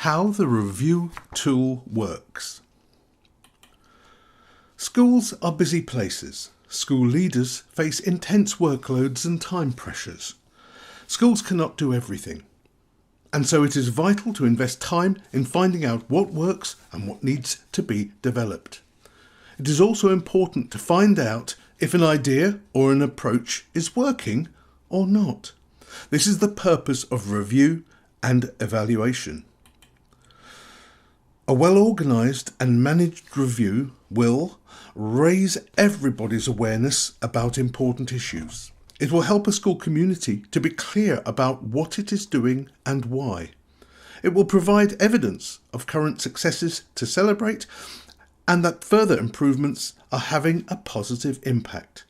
How the review tool works. Schools are busy places. School leaders face intense workloads and time pressures. Schools cannot do everything, and so it is vital to invest time in finding out what works and what needs to be developed. It is also important to find out if an idea or an approach is working or not. This is the purpose of review and evaluation. A well-organised and managed review will raise everybody's awareness about important issues. It will help a school community to be clear about what it is doing and why. It will provide evidence of current successes to celebrate and that further improvements are having a positive impact.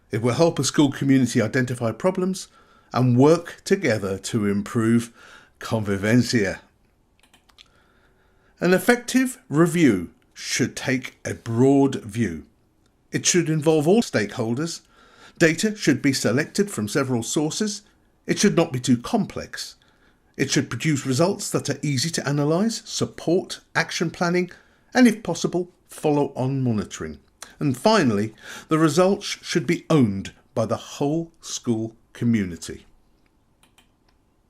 It will help a school community identify problems and work together to improve convivencia. An effective review should take a broad view. It should involve all stakeholders. Data should be selected from several sources. It should not be too complex. It should produce results that are easy to analyse, support action planning, and if possible, follow-on monitoring. And finally, the results should be owned by the whole school community.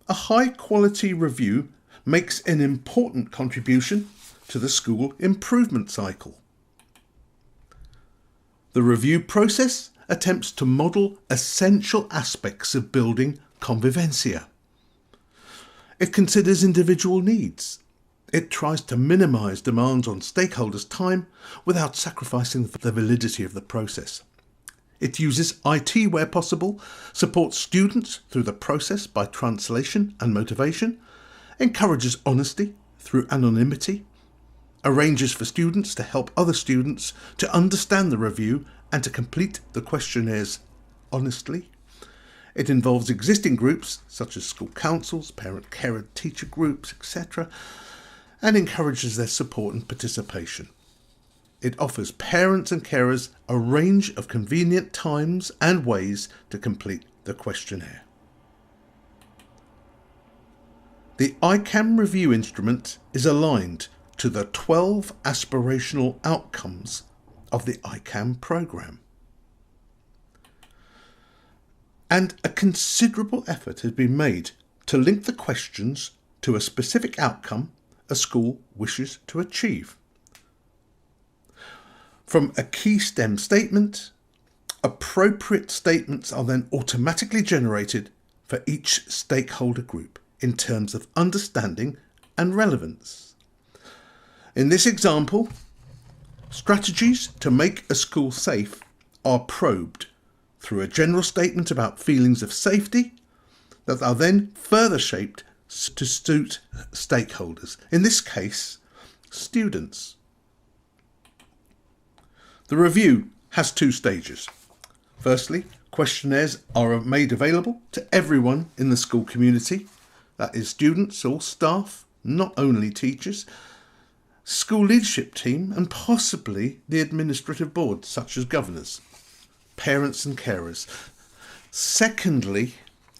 A high-quality review makes an important contribution to the school improvement cycle. The review process attempts to model essential aspects of building convivencia. It considers individual needs. It tries to minimise demands on stakeholders' time without sacrificing the validity of the process. It uses IT where possible, supports students through the process by translation and motivation, encourages honesty through anonymity, arranges for students to help other students to understand the review and to complete the questionnaires honestly. It involves existing groups such as school councils, parent-carer teacher groups, etc., and encourages their support and participation. It offers parents and carers a range of convenient times and ways to complete the questionnaire. The ICAM review instrument is aligned to the 12 aspirational outcomes of the ICAM programme. And a considerable effort has been made to link the questions to a specific outcome a school wishes to achieve. From a key STEM statement, appropriate statements are then automatically generated for each stakeholder group in terms of understanding and relevance. In this example, strategies to make a school safe are probed through a general statement about feelings of safety that are then further shaped to suit stakeholders, in this case, students. The review has two stages. Firstly, questionnaires are made available to everyone in the school community, that is students or staff, not only teachers, school leadership team and possibly the administrative board such as governors, parents and carers. Secondly,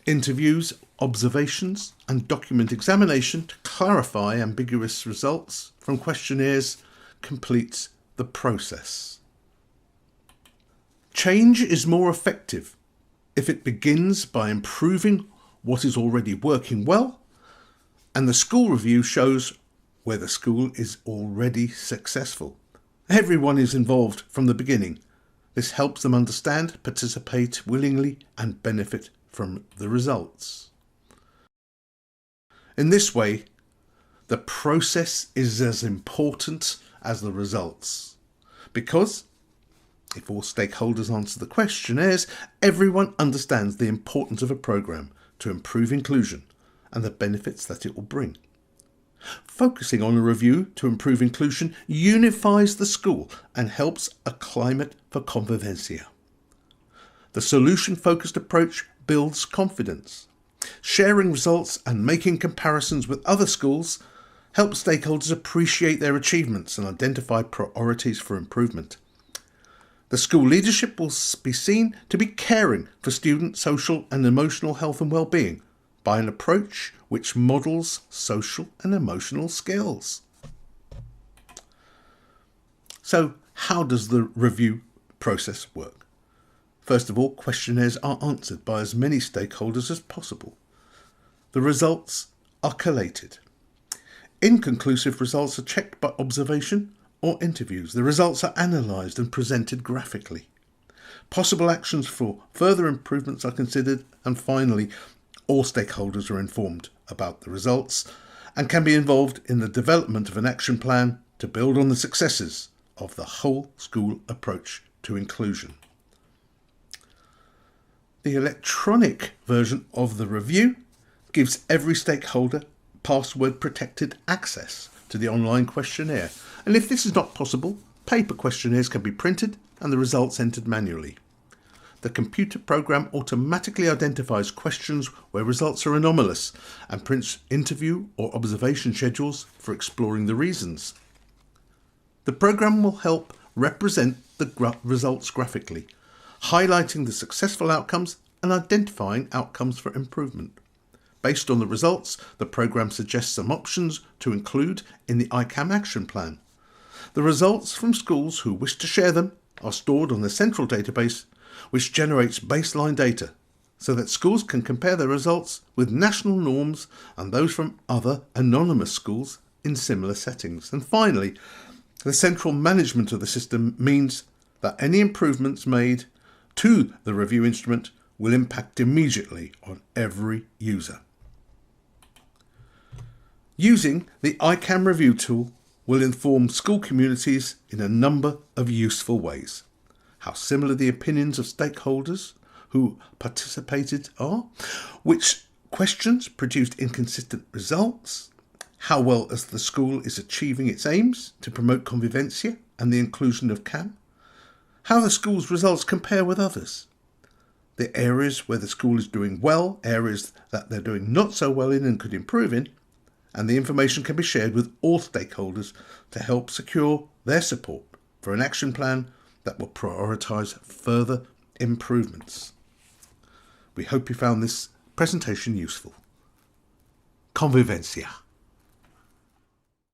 interviews, observations and document examination to clarify ambiguous results from questionnaires completes the process. Change is more effective if it begins by improving what is already working well, and the school review shows where the school is already successful. Everyone is involved from the beginning. This helps them understand, participate willingly, and benefit from the results. In this way, the process is as important as the results, because if all stakeholders answer the questionnaires, everyone understands the importance of a programme to improve inclusion and the benefits that it will bring. Focusing on a review to improve inclusion unifies the school and helps a climate for convivencia. The solution-focused approach builds confidence. Sharing results and making comparisons with other schools helps stakeholders appreciate their achievements and identify priorities for improvement. The school leadership will be seen to be caring for student social and emotional health and well-being, by an approach which models social and emotional skills. So, how does the review process work? First of all, questionnaires are answered by as many stakeholders as possible. The results are collated. Inconclusive results are checked by observation or interviews. The results are analysed and presented graphically. Possible actions for further improvements are considered, and finally, all stakeholders are informed about the results and can be involved in the development of an action plan to build on the successes of the whole school approach to inclusion. The electronic version of the review gives every stakeholder password-protected access to the online questionnaire, and if this is not possible, paper questionnaires can be printed and the results entered manually. The computer program automatically identifies questions where results are anomalous and prints interview or observation schedules for exploring the reasons. The program will help represent the results graphically, highlighting the successful outcomes and identifying outcomes for improvement. Based on the results, the program suggests some options to include in the ICAM action plan. The results from schools who wish to share them are stored on the central database, which generates baseline data so that schools can compare their results with national norms and those from other anonymous schools in similar settings. And finally, the central management of the system means that any improvements made to the review instrument will impact immediately on every user. Using the ICAM review tool will inform school communities in a number of useful ways. How similar the opinions of stakeholders who participated are, which questions produced inconsistent results, how well as the school is achieving its aims to promote convivencia and the inclusion of CAM, how the school's results compare with others, the areas where the school is doing well, areas that they're doing not so well in and could improve in, and the information can be shared with all stakeholders to help secure their support for an action plan that will prioritise further improvements. We hope you found this presentation useful. Convivencia.